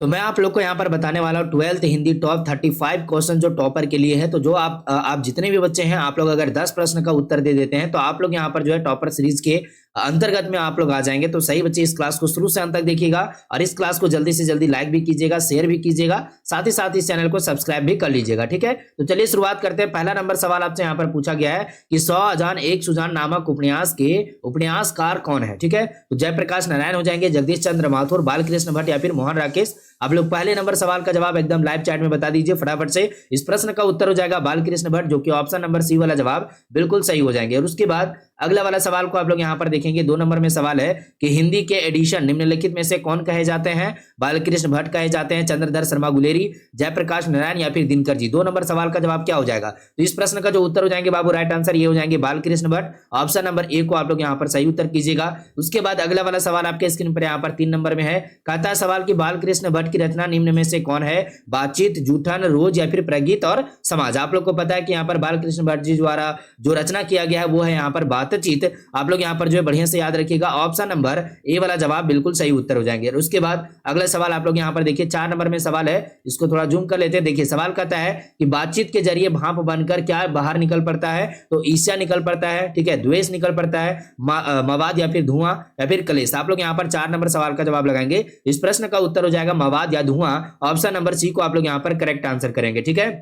तो मैं आप लोग को यहाँ पर बताने वाला हूँ 12th हिंदी टॉप 35 क्वेश्चन जो टॉपर के लिए है। तो जो आप जितने भी बच्चे हैं, आप लोग अगर 10 प्रश्न का उत्तर दे देते हैं तो आप लोग यहाँ पर जो है टॉपर सीरीज के अंतर्गत में आप लोग आ जाएंगे। तो सही बच्चे इस क्लास को शुरू से अंत तक देखिएगा और इस क्लास को जल्दी से जल्दी लाइक भी कीजिएगा, शेयर भी कीजिएगा, साथ ही इस चैनल को सब्सक्राइब भी कर लीजिएगा। ठीक है, तो चलिए शुरुआत करते हैं। पहला नंबर सवाल आपसे यहाँ पर पूछा गया है कि 100 अजान एक सुजान नामक उपन्यास के उपन्यासकार कौन है। ठीक है, तो जयप्रकाश नारायण हो जाएंगे, जगदीश चंद्र माथुर, बालकृष्ण भट्ट या फिर मोहन राकेश। आप लोग पहले नंबर सवाल का जवाब एकदम लाइव चैट में बता दीजिए फटाफट से। इस प्रश्न का उत्तर हो जाएगा बालकृष्ण भट्ट, जो कि ऑप्शन नंबर सी वाला जवाब बिल्कुल सही हो जाएंगे। और उसके बाद अगला वाला सवाल को आप लोग यहाँ पर देखेंगे। 2 नंबर में सवाल है कि हिंदी के एडिशन निम्नलिखित में से कौन कहे जाते हैं। बालकृष्ण भट्ट कहे जाते हैं, चंद्रधर शर्मा गुलेरी, जयप्रकाश नारायण या फिर दिनकर जी। 2 नंबर सवाल का जवाब क्या हो जाएगा? तो इस प्रश्न का जो उत्तर हो जाएंगे बाबू, राइट आंसर ये हो जाएंगे Balkrishna Bhatt. Option number A को आप लोग यहाँ पर सही उत्तर कीजिएगा। उसके बाद अगला वाला सवाल आपके स्क्रीन पर यहाँ पर 3 नंबर में है। कहता है सवाल की बालकृष्ण भट्ट की रचना निम्न में से कौन है? बातचीत, जूठन, रोज या फिर प्रगीत और समाज। आप लोग को पता है कि यहाँ पर बालकृष्ण भट्ट जी द्वारा जो रचना किया गया है वो है यहाँ पर बातचीत। आप लोग यहाँ पर जो है बढ़िया से याद रखिएगा, ऑप्शन नंबर ए वाला जवाब बिल्कुल सही उत्तर हो जाएंगे। और उसके बाद अगला सवाल आप लोग यहाँ पर देखिए, 4 नंबर में सवाल है, इसको थोड़ा जूम कर लेते हैं। देखिए सवाल कहता है कि बातचीत के जरिए भाप बनकर क्या बाहर निकल पड़ता है? तो ईर्ष्या निकल पड़ता है, ठीक है, द्वेष निकल पड़ता है, मवाद या फिर धुआं या फिर कलेश। आप लोग यहाँ पर 4 नंबर सवाल का जवाब लगाएंगे। इस प्रश्न का उत्तर हो जाएगा मवाद या धुआं। ऑप्शन नंबर सी को आप लोग यहाँ पर करेक्ट आंसर करेंगे। ठीक है,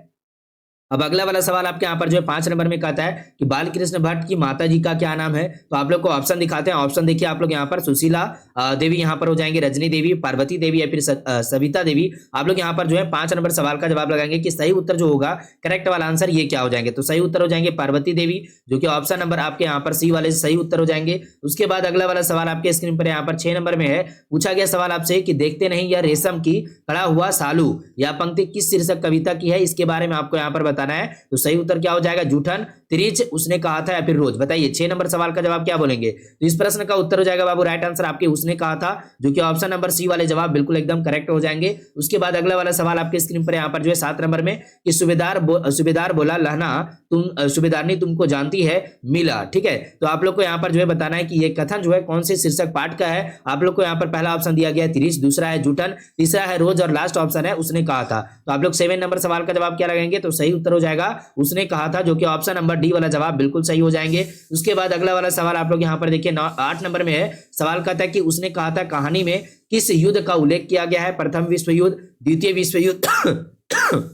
अब अगला वाला सवाल आपके यहाँ पर जो है 5 नंबर में कहता है कि बालकृष्ण भट्ट की माता जी का क्या नाम है। तो आप लोग को ऑप्शन दिखाते हैं। ऑप्शन देखिए आप लोग यहाँ पर सुशीला देवी यहाँ पर हो जाएंगे, रजनी देवी, पार्वती देवी या फिर सविता देवी। आप लोग यहाँ पर जो है 5 नंबर सवाल का जवाब लगाएंगे कि सही उत्तर जो होगा, करेक्ट वाला आंसर ये क्या हो जाएंगे। तो सही उत्तर हो जाएंगे पार्वती देवी, जो कि ऑप्शन नंबर आपके यहाँ पर सी वाले सही उत्तर हो जाएंगे। उसके बाद अगला वाला सवाल आपके स्क्रीन पर यहाँ पर 6 नंबर में है। पूछा गया सवाल आपसे कि देखते नहीं यह रेशम की खड़ा हुआ सालू, यह पंक्ति किस शीर्षक कविता की है, इसके बारे में आपको यहाँ पर बताना है। तो सही उत्तर क्या हो जाएगा? जूठन, तिरिच, उसने कहा था या फिर रोज। बताइए 6 नंबर सवाल का जवाब क्या बोलेंगे? तो इस प्रश्न का उत्तर हो जाएगा बाबू, राइट आंसर आपके उसने कहा था, जो कि ऑप्शन नंबर सी वाले जवाब बिल्कुल एकदम करेक्ट हो जाएंगे। उसके बाद अगला वाला सवाल आपके स्क्रीन पर यहाँ पर जो है 7 नंबर में कि सूबेदार बोला लहना तुम सूबेदारनी तुमको जानती है मिला। ठीक है, तो आप लोग को यहाँ पर जो है बताना है कि ये कथन जो है कौन से शीर्षक पाठ का है। आप लोग को यहाँ पर पहला ऑप्शन दिया गया है तिरिच, दूसरा है जूठन, तीसरा है रोज और लास्ट ऑप्शन है उसने कहा था। तो आप लोग 7 नंबर सवाल का जवाब क्या लगाएंगे? तो सही उत्तर हो जाएगा उसने कहा था, जो कि ऑप्शन नंबर डी वाला जवाब बिल्कुल सही हो जाएंगे। उसके बाद अगला वाला सवाल आप लोग यहाँ पर देखिए 8 नंबर में है। सवाल कहता है कि उसने कहा था कहानी में किस युद्ध का उल्लेख किया गया है? प्रथम विश्व युद्ध, द्वितीय विश्व युद्ध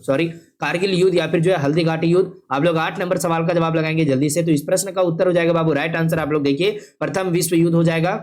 सॉरी, कारगिल युद्ध या फिर जो है हल्दी घाटी युद्ध। आप लोग 8 नंबर सवाल का जवाब लगाएंगे जल्दी से। तो इस प्रश्न का उत्तर हो जाएगा बाबू, राइट आंसर आप लोग देखिए प्रथम विश्व युद्ध हो जाएगा।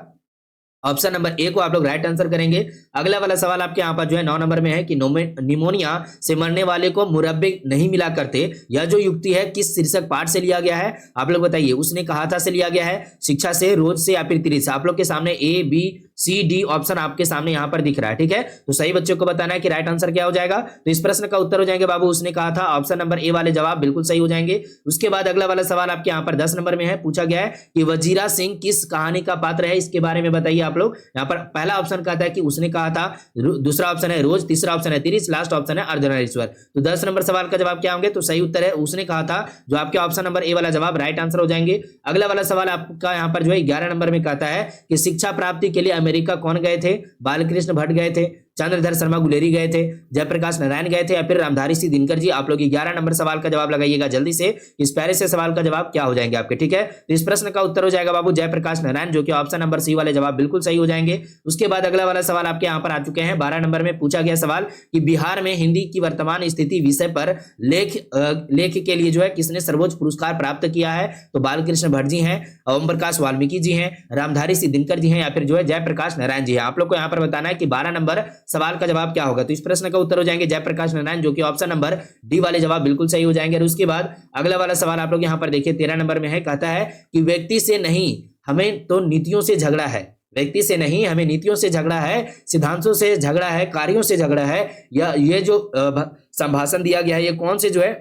ऑप्शन नंबर ए को आप लोग राइट आंसर करेंगे। अगला वाला सवाल आपके यहाँ पर जो है 9 नंबर में है कि निमोनिया से मरने वाले को मुरब्बे नहीं मिला करते, यह जो युक्ति है किस शीर्षक पाठ से लिया गया है? आप लोग बताइए। उसने कहा था से लिया गया है, शिक्षा से, रोज से या फिर तिरिच से। आप लोग के सामने A B C D option आपके सामने यहाँ पर दिख रहा है। ठीक है, तो सही बच्चों को बताना है कि राइट आंसर क्या हो जाएगा। तो इस प्रश्न का उत्तर हो जाएंगे बाबू उसने कहा था, ऑप्शन नंबर ए वाले जवाब बिल्कुल सही हो जाएंगे। उसके बाद अगला वाला सवाल आपके यहाँ पर 10 नंबर में है। पूछा गया है कि वजीरा सिंह किस कहानी का पात्र है, इसके बारे में बताइए। आप लोग यहाँ पर पहला ऑप्शन कहता है कि उसने कहा था, दूसरा ऑप्शन है रोज, तीसरा ऑप्शन है तिरिच, लास्ट ऑप्शन है अर्धनारीश्वर। तो 10 नंबर सवाल का जवाब क्या होंगे? तो सही उत्तर है उसने कहा था, जो आपके ऑप्शन नंबर ए वाला जवाब राइट आंसर हो जाएंगे। अगला वाला सवाल आपका यहाँ पर जो है 11 नंबर में कहता है कि शिक्षा प्राप्ति के लिए अमेरिका कौन गए थे? बालकृष्ण भट्ट गए थे, चंद्रधर शर्मा गुलेरी गए थे, जयप्रकाश नारायण गए थे या फिर रामधारी सिंह दिनकर जी। आप लोग 11 नंबर सवाल का जवाब लगाइएगा जल्दी से। इस प्यारे से सवाल का जवाब क्या हो जाएंगे आपके? ठीक है, तो इस प्रश्न का उत्तर हो जाएगा बाबू जयप्रकाश नारायण, जो कि ऑप्शन नंबर सी वाले जवाब बिल्कुल सही हो जाएंगे। उसके बाद अगला वाला सवाल आपके यहाँ पर आ चुके हैं 12 नंबर में। पूछा गया सवाल कि बिहार में हिंदी की वर्तमान स्थिति विषय पर लेख के लिए जो है किसने सर्वोच्च पुरस्कार प्राप्त किया है? तो बालकृष्ण भट्ट जी हैं, ओम प्रकाश वाल्मीकि जी हैं, रामधारी सिंह दिनकर जी हैं या फिर जो है जयप्रकाश नारायण जी हैं। आप लोग को यहाँ पर बताना है कि 12 नंबर सवाल का जवाब क्या होगा। तो इस प्रश्न का उत्तर हो जाएंगे जयप्रकाश नारायण, जो कि ऑप्शन नंबर डी वाले जवाब बिल्कुल सही हो जाएंगे। और उसके बाद अगला वाला सवाल आप लोग यहाँ पर देखिए 13 नंबर में है। कहता है कि व्यक्ति से नहीं हमें तो नीतियों से झगड़ा है, व्यक्ति से नहीं हमें नीतियों से झगड़ा है, सिद्धांतों से झगड़ा है, कार्यों से झगड़ा है। या ये जो संभाषण दिया गया है ये कौन से जो है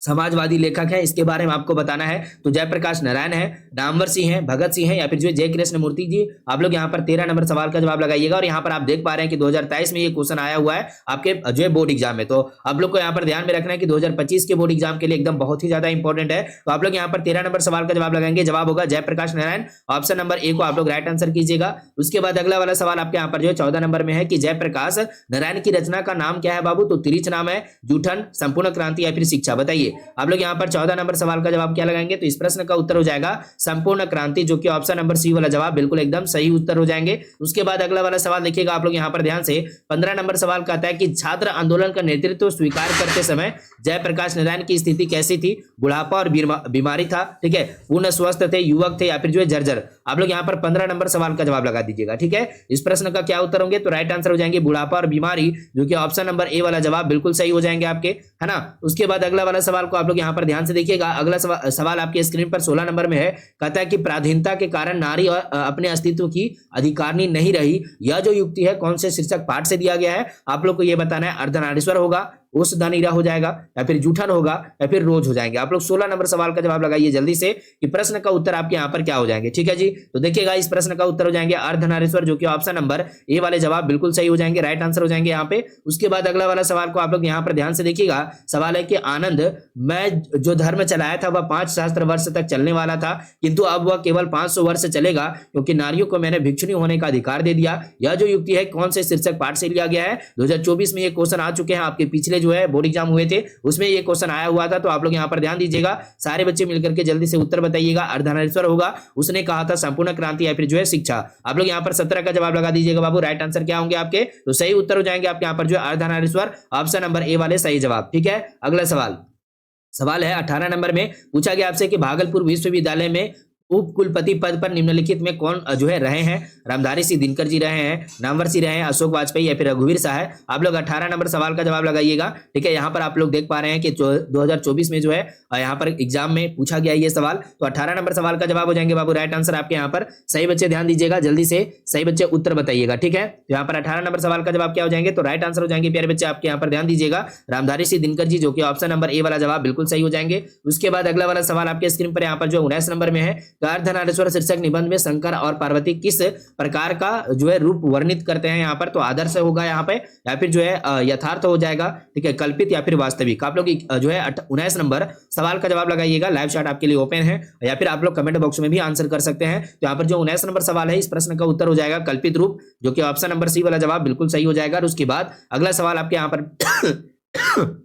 समाजवादी लेखक है, इसके बारे में आपको बताना है। तो जयप्रकाश नारायण है, नामवर सिंह है, भगत सिंह है, या फिर जो है जय कृष्ण मूर्ति जी। आप लोग यहाँ पर 13 नंबर सवाल का जवाब लगाइएगा। और यहाँ पर आप देख पा रहे हैं कि 2023 में ये क्वेश्चन आया हुआ है आपके जो है बोर्ड एग्जाम में। तो आप लोग को यहाँ पर ध्यान में रखना है कि 2025 के बोर्ड एग्जाम के लिए एकदम बहुत ही ज्यादा इंपॉर्टेंट है। तो आप लोग यहाँ पर 13 नंबर सवाल का जवाब लगाएंगे, जवाब होगा Jayaprakash Narayan. Option number A को आप लोग राइट आंसर कीजिएगा। उसके बाद अगला वाला सवाल आपके यहाँ पर जो है 14 नंबर में है कि जयप्रकाश नारायण की रचना का नाम क्या है बाबू? तो तिरिच नाम है, जूठन, संपूर्ण क्रांति या फिर शिक्षा। बताइए आप लोग यहाँ पर 14 नंबर सवाल का जवाब क्या लगाएंगे? तो इस प्रश्न का उत्तर हो जाएगा संपूर्ण क्रांति, जो कि ऑप्शन नंबर सी वाला जवाब बिल्कुल एकदम सही उत्तर हो जाएंगे। उसके बाद अगला वाला सवाल देखिएगा आप लोग यहाँ पर ध्यान से। 15 नंबर सवाल कहता है कि छात्र आंदोलन का नेतृत्व स्वीकार करते समय जयप्रकाश नारायण की स्थिति कैसी थी? बुढ़ापा और बीमारी था, ठीक है, पूर्ण स्वस्थ थे, युवक थे, या फिर जो है जर्जर। आप लोग यहाँ पर 15 नंबर सवाल का जवाब लगा दीजिएगा, ठीक है। इस प्रश्न का क्या उत्तर होंगे? तो राइट आंसर हो जाएंगे बुढ़ापा और बीमारी, जो कि ऑप्शन नंबर ए वाला जवाब बिल्कुल सही हो जाएंगे आपके, है ना। उसके बाद अगला वाला सवाल को आप लोग यहाँ पर ध्यान से देखिएगा। अगला सवाल आपके स्क्रीन पर 16 नंबर में है, कहता है कि पराधीनता के कारण नारी और अपने अस्तित्व की अधिकारिणी नहीं रही, यह जो युक्ति है कौन से शीर्षक पाठ से दिया गया है? आप लोग को यह बताना है। अर्धनारीश्वर होगा, उस दानीरा हो जाएगा, या फिर जूठन होगा, या फिर रोज हो जाएंगे। आप लोग 16 नंबर सवाल का जवाब लगाइए जल्दी से कि प्रश्न का उत्तर आपके यहाँ पर क्या हो जाएंगे, ठीक है जी। तो देखिएगा इस प्रश्न का उत्तर हो जाएंगे अर्धनारीश्वर, जो कि ऑप्शन नंबर ए वाले जवाब बिल्कुल सही हो जाएंगे, राइट आंसर हो जाएंगे यहाँ पे। उसके बाद अगला वाला सवाल को आप लोग यहाँ पर ध्यान से देखिएगा। सवाल है कि आनंद, मैं जो धर्म चलाया था वह 5 सहस्त्र वर्ष तक चलने वाला था, किंतु अब वह केवल 500 वर्ष चलेगा, क्योंकि नारियों को मैंने भिक्षुणी होने का अधिकार दे दिया। यह जो युक्ति है कौन से शीर्षक पाठ से लिया गया है? 2024 में ये क्वेश्चन आ चुके हैं आपके, पिछले जो है बोर्ड एग्जाम हुए थे उसमें ये क्वेश्चन आया हुआ था। तो आप लोग यहाँ पर ध्यान दीजिएगा, सारे बच्चे मिलकर के जल्दी से उत्तर बताइएगा। अर्धनारीश्वर होगा, उसने कहा था संपूर्ण क्रांति या फिर जो है शिक्षा। आप लोग यहाँ पर 17 का जवाब लगा दीजिएगा बाबू। राइट आंसर क्या होंगे आपके? तो सही उत्तर हो जाएंगे आपके यहाँ पर जो है अर्धनारीश्वर, ऑप्शन नंबर ए वाले सही जवाब, ठीक है। अगला सवाल है 18 नंबर में, पूछा गया आपसे कि भागलपुर विश्वविद्यालय में उप कुलपति पद पर निम्नलिखित में कौन जो है रहे हैं? रामधारी सिंह दिनकर जी रहे हैं, नामवर सिंह रहे हैं, अशोक वाजपेयी या फिर रघुवीर शाह है। आप लोग 18 नंबर सवाल का जवाब लगाइएगा, ठीक है। यहाँ पर आप लोग देख पा रहे हैं कि 2024 में जो है यहाँ पर एग्जाम में पूछा गया ये सवाल। तो 18 नंबर सवाल का जवाब हो जाएंगे बाबू राइट आंसर आपके यहाँ पर। सही बच्चे ध्यान दीजिएगा, जल्दी से सही बच्चे उत्तर बताइएगा, ठीक है। तो यहाँ पर 18 नंबर सवाल का जवाब क्या हो जाएंगे? तो राइट आंसर हो जाएंगे प्यारे बच्चे आपके यहाँ पर ध्यान दीजिएगा, रामधारी सिंह दिनकर जी, जो कि ऑप्शन नंबर ए वाला जवाब बिल्कुल सही हो जाएंगे। उसके बाद अगला वाला सवाल आपके स्क्रीन पर यहाँ पर जो 19 नंबर में है, अर्धनारीश्वर शीर्षक निबंध में शंकर और पार्वती किस प्रकार का जो है रूप वर्णित करते हैं? यहाँ पर तो आदर्श होगा यहाँ पे, या फिर जो है यथार्थ हो जाएगा, ठीक है, कल्पित या फिर वास्तविक। आप लोग जो है 19 नंबर सवाल का जवाब लगाइएगा। लाइव चैट आपके लिए ओपन है, या फिर आप लोग कमेंट बॉक्स में भी आंसर कर सकते हैं। तो यहाँ पर जो 19 नंबर सवाल है, इस प्रश्न का उत्तर हो जाएगा कल्पित रूप, जो कि ऑप्शन नंबर सी वाला जवाब बिल्कुल सही हो जाएगा। और उसके बाद अगला सवाल आपके यहाँ पर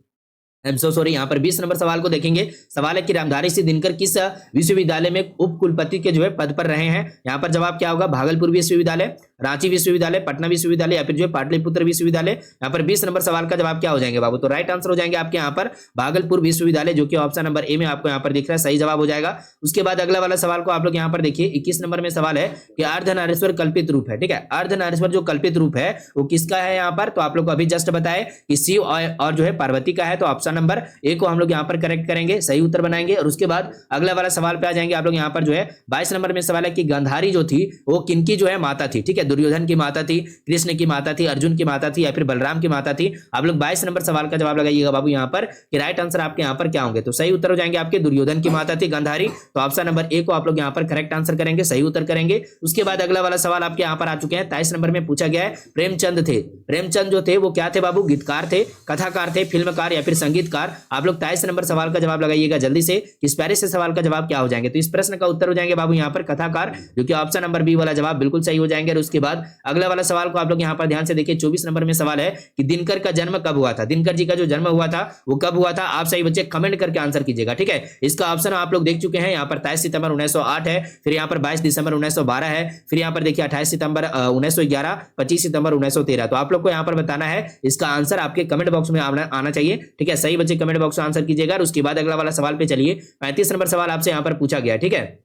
सॉरी, यहाँ पर 20 नंबर सवाल को देखेंगे। सवाल है कि रामधारी सिंह दिनकर किस विश्वविद्यालय में उप कुलपति के जो है पद पर रहे हैं? यहाँ पर जवाब क्या होगा? भागलपुर विश्वविद्यालय, रांची विश्वविद्यालय, पटना विश्वविद्यालय या फिर जो है पाटलिपुत्र विश्वविद्यालय। यहाँ पर 20 नंबर सवाल का जवाब क्या हो जाएंगे बाबू? तो राइट आंसर हो जाएंगे आपके यहाँ पर भागलपुर विश्वविद्यालय, जो कि ऑप्शन नंबर ए में आपको यहाँ पर दिख रहा है, सही जवाब हो जाएगा। उसके बाद अगला वाला सवाल को आप लोग यहाँ पर देखिए। 21 नंबर में सवाल है कि अर्धनारीश्वर कल्पित रूप है, ठीक है। अर्धनारीश्वर जो कल्पित रूप है वो किसका है यहाँ पर? तो आप लोग को अभी जस्ट बताए कि शिव और जो है पार्वती का है। तो ऑप्शन नंबर ए को हम लोग यहाँ पर करेक्ट करेंगे, सही उत्तर बनाएंगे। और उसके बाद अगला वाला सवाल पे आ जाएंगे आप लोग यहाँ पर जो है 22 नंबर में सवाल है कि गांधारी जो थी वो किनकी जो है माता थी? ठीक है, दुर्योधन की माता थी, कृष्ण की माता थी, अर्जुन की माता थी या फिर बलराम की माता थी? आप लोग 22 नंबर सवाल का जवाब लगाइएगा बाबू यहाँ पर कि राइट आंसर आपके यहाँ पर क्या होंगे? तो सही उत्तर हो जाएंगे आपके दुर्योधन की माता थी गांधारी। तो ऑप्शन नंबर ए को आप लोग यहाँ पर करेक्ट आंसर करेंगे, सही उत्तर करेंगे। उसके बाद अगला वाला सवाल आपके यहाँ पर आ चुके हैं। 23 नंबर में पूछा गया है प्रेमचंद थे, प्रेमचंद जो थे वो क्या थे बाबू? गीतकार थे, कथाकार थे, फिल्मकार या फिर संगीतकार? आप लोग 23 नंबर सवाल का जवाब लगाइएगा जल्दी से। इस प्यारे से सवाल का जवाब क्या हो जाएंगे? तो इस प्रश्न का उत्तर हो जाएंगे बाबू यहाँ पर कथाकार, जो कि ऑप्शन नंबर बी वाला जवाब बिल्कुल सही हो जाएंगे। और उसके बाद अगला वाला सवाल को आप लोग यहाँ पर ध्यान से देखिए। 24 नंबर में सवाल है कि दिनकर का जन्म कब हुआ था? दिनकर जी का जो जन्म हुआ था वो कब हुआ था? आप सही बच्चे कमेंट करके आंसर कीजिएगा, ठीक है। इसका ऑप्शन आप लोग देख चुके हैं, यहाँ पर 23 सितंबर 1908 है, फिर यहाँ पर 22 दिसंबर 1912 है, फिर यहाँ पर देखिए 28 सितंबर 1911, 25 सितंबर 1913। तो आप लोग को यहाँ पर बताना है, इसका आंसर आपके कमेंट बॉक्स में आना चाहिए, ठीक है। सही बच्चे कमेंट बॉक्स में आंसर कीजिएगा। और उसके बाद अगला वाला सवाल पे चलिए। 35 नंबर सवाल आपसे यहाँ पर पूछा गया, ठीक है।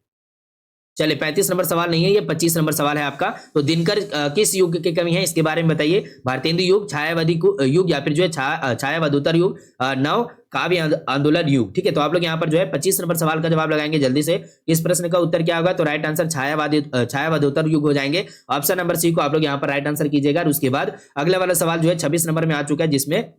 चलिए 35 नंबर सवाल नहीं है, ये 25 नंबर सवाल है आपका। तो दिनकर किस युग की कवि है, इसके बारे में बताइए। भारतेंदु युग, छायावादी युग या फिर जो है छायावादोत्तर युग, नव काव्य आंदोलन युग, ठीक है। तो आप लोग यहाँ पर जो है 25 नंबर सवाल का जवाब लगाएंगे जल्दी से। इस प्रश्न का उत्तर क्या होगा? तो राइट आंसर छायावादोत्तर युग हो जाएंगे। ऑप्शन नंबर सी को आप लोग यहाँ पर राइट आंसर कीजिएगा। और उसके बाद अगला वाला सवाल जो है 26 नंबर में आ चुका है, जिसमें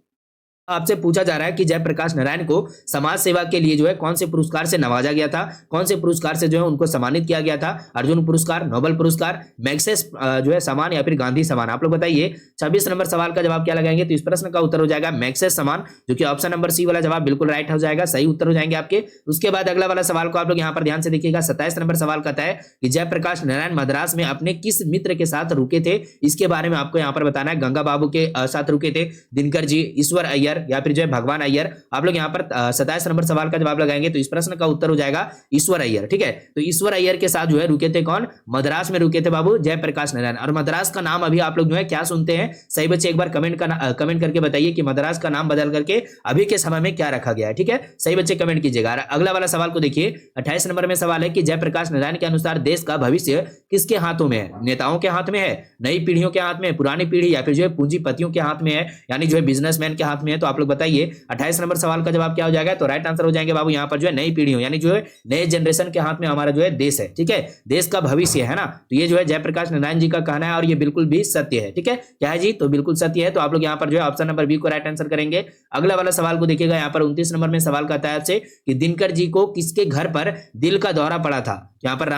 आपसे पूछा जा रहा है कि जयप्रकाश नारायण को समाज सेवा के लिए जो है कौन से पुरस्कार से नवाजा गया था, कौन से पुरस्कार से जो है उनको सम्मानित किया गया था, अर्जुन पुरस्कार, नोबेल पुरस्कार, मैग्सेस जो है सम्मान या फिर गांधी सम्मान। आप लोग बताइए 26 नंबर सवाल का जवाब क्या लगाएंगे, तो इस प्रश्न का उत्तर हो जाएगा मैग्सेस सम्मान, जो कि ऑप्शन नंबर सी वाला जवाब बिल्कुल राइट हो जाएगा, सही उत्तर हो जाएंगे आपके। उसके बाद अगला वाला सवाल को आप लोग यहाँ पर ध्यान से देखिएगा, 27 नंबर सवाल कहता है कि जयप्रकाश नारायण मद्रास में अपने किस मित्र के साथ रुके थे, इसके बारे में आपको यहाँ पर बताना है। गंगा बाबू के साथ रुके थे, दिनकर जी, ईश्वर अय्यर या फिर जो है भगवान अय्यर। आप लोग यहाँ पर 27 नंबर सवाल का जवाब लगाएंगे, तो इस प्रश्न का उत्तर हो जाएगा ईश्वर अय्यर। ठीक है, तो ईश्वर अय्यर के साथ जो है रुके थे कौन, मद्रास में रुके थे बाबू जयप्रकाश नारायण। और मद्रास का नाम अभी आप लोग जो है क्या सुनते हैं, सही बच्चे एक बार कमेंट करके बताइए कि मद्रास का नाम बदल करके अभी के समय में क्या रखा गया है। ठीक है, सही बच्चे कमेंट कीजिएगा। अगला वाला सवाल को देखिए, 28 नंबर में सवाल है कि जयप्रकाश नारायण के अनुसार देश का भविष्य किसके हाथों में है, नेताओं के हाथ में है, नई पीढ़ियों के हाथ में, पुरानी पीढ़ी या फिर जो है पूंजीपतियों के हाथ में है, यानी जो है बिजनेसमैन के हाथ में है। तो आप लोग बताइए 28 नंबर सवाल का जवाब क्या हो जाएगा, तो राइट आंसर हो जाएंगे बाबू यहाँ पर जो है नई पीढ़ियों यानी जो है नए जनरेशन के हाथ में हमारा जो है देश है। ठीक है, देश का भविष्य है ना, तो ये जो है जयप्रकाश नारायण जी का कहना है और ये बिल्कुल भी सत्य है। ठीक है, क्या है जी, तो बिल्कुल सत्य है। तो आप लोग यहाँ पर जो है ऑप्शन नंबर बी को राइट आंसर करेंगे। अगला वाला सवाल को देखिएगा, यहाँ पर 29 नंबर में सवाल कहता है आपसे कि दिनकर जी को किसके घर पर दिल का दौरा पड़ा था। यहाँ पर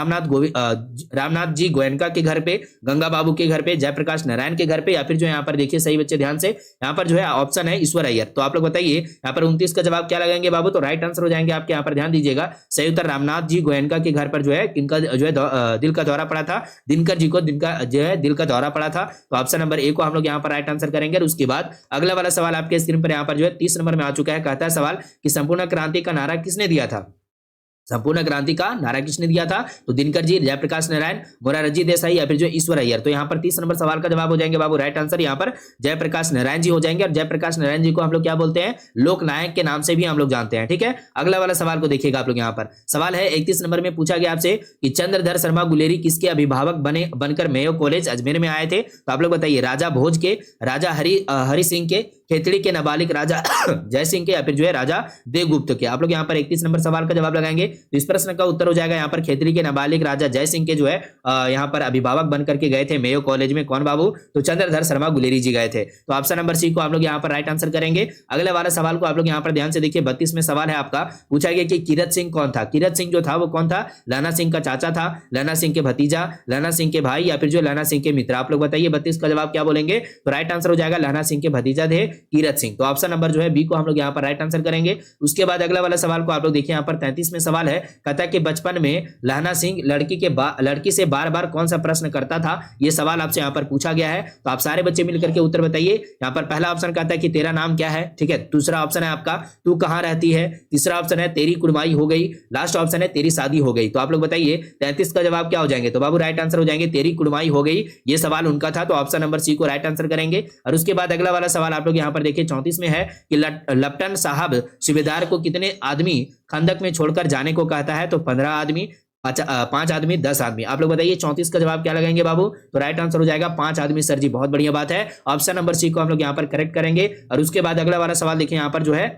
रामनाथ जी गोयनका के घर पे, गंगा बाबू के घर पे, जयप्रकाश नारायण के घर पे, या फिर जो यहाँ पर देखिए सही बच्चे ध्यान से, यहाँ पर जो है ऑप्शन है ईश्वर अय्यर। तो आप लोग बताइए यहाँ पर 29 का जवाब क्या लगाएंगे बाबू, तो राइट आंसर हो जाएंगे आपके। यहाँ पर ध्यान दीजिएगा, सही उत्तर रामनाथ जी गोयनका के घर पर जो है इनका जो है दिल का दौरा पड़ा था, दिनकर जी को जो है दिल का दौरा पड़ा था। तो ऑप्शन नंबर ए को हम लोग यहाँ पर राइट आंसर करेंगे। और उसके बाद अगला वाला सवाल आपके स्क्रीन पर यहाँ पर जो है 30 नंबर में आ चुका है। कहता है सवाल कि संपूर्ण क्रांति का नारा किसने दिया था, संपूर्ण क्रांति का नारा किसने दिया था, तो दिनकर जी, जयप्रकाश नारायण, मोरारजी देसाई या फिर जो ईश्वर अय्यर। तो यहाँ पर 30 नंबर सवाल का जवाब हो जाएंगे बाबू राइट आंसर, यहाँ पर जयप्रकाश नारायण जी हो जाएंगे। और जयप्रकाश नारायण जी को हम लोग क्या बोलते हैं, लोकनायक के नाम से भी हम लोग जानते हैं। ठीक है, अगला वाला सवाल को देखिएगा आप लोग, यहाँ पर सवाल है 31 नंबर में पूछा गया आपसे कि चंद्रधर शर्मा गुलेरी किसके अभिभावक बनकर मेयो कॉलेज अजमेर में आए थे। तो आप लोग बताइए, राजा भोज के, राजा हरि सिंह के, खेतड़ी के नाबालिग राजा जय सिंह के, या फिर जो है राजा देवगुप्त के। आप लोग यहाँ पर 31 नंबर सवाल का जवाब लगाएंगे, तो इस प्रश्न का उत्तर हो जाएगा यहाँ पर खेतड़ी के नाबालिग राजा जय सिंह के जो है यहाँ पर अभिभावक बनकर के गए थे मेयो कॉलेज में, कौन बाबू, तो चंद्रधर शर्मा गुलेरी जी गए थे। तो ऑप्शन नंबर सी को आप लोग यहाँ पर राइट आंसर करेंगे। अगले वाला सवाल को आप लोग यहाँ पर ध्यान से देखिए, 32 में सवाल है आपका, पूछा गया कि कीरत सिंह कौन था। कीरत सिंह जो था वो कौन था, लहना सिंह का चाचा था, लहना सिंह के भतीजा, लहना सिंह के भाई, या फिर जो लहना सिंह के मित्र। आप लोग बताइए 32 का जवाब क्या बोलेंगे, तो राइट आंसर हो जाएगा लहना सिंह के भतीजा थे कीरत सिंह। तो ऑप्शन नंबर जो है बी को हम लोग यहाँ पर राइट आंसर करेंगे। उसके बाद अगला वाला सवाल को आप लोग देखिए, यहाँ पर 33 में सवाल है, कहता है कि बचपन में लहना सिंह लड़की से बार बार कौन सा प्रश्न करता था, ये सवाल आपसे यहाँ पर पूछा गया है। तो आप सारे बच्चे मिलकर के उत्तर बताइए। यहाँ पर पहला ऑप्शन कहता है कि तेरा नाम क्या है, ठीक है, दूसरा ऑप्शन है आपका तू कहाँ रहती है, तीसरा ऑप्शन है तेरी कुड़माई हो गई, लास्ट ऑप्शन है तेरी शादी हो गई। तो आप लोग बताइए 33 का जवाब क्या हो जाएंगे, तो बाबू राइट आंसर हो जाएंगे तेरी कुड़माई हो गई, ये सवाल उनका था। तो ऑप्शन नंबर सी को राइट आंसर करेंगे। और उसके बाद अगला वाला सवाल आप लोग यहाँ पर देखिए 34 में है कि लप्टन साहब सूबेदार को कितने आदमी खंदक में छोड़कर जाने को कहता है, तो 15 आदमी, 5 आदमी, 10 आदमी। आप लोग बताइए 34 का जवाब क्या लगाएंगे बाबू, तो राइट आंसर हो जाएगा 5 आदमी। सर जी बहुत बढ़िया बात है, ऑप्शन नंबर सी को हम लोग यहाँ पर करेक्ट करेंगे। और उसके बाद अगला वाला सवाल देखिए, यहाँ पर जो है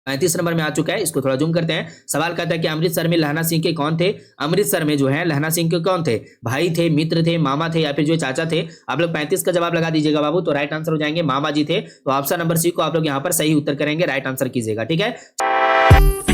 35 नंबर में आ चुका है, इसको थोड़ा जूम करते हैं। सवाल कहता है कि अमृतसर में लहना सिंह के कौन थे, अमृतसर में जो है लहना सिंह के कौन थे, भाई थे, मित्र थे, मामा थे, या फिर जो चाचा थे। आप लोग 35 का जवाब लगा दीजिएगा बाबू, तो राइट आंसर हो जाएंगे मामा जी थे। तो ऑप्शन नंबर सी को आप लोग यहाँ पर सही उत्तर करेंगे, राइट आंसर कीजिएगा। ठीक है।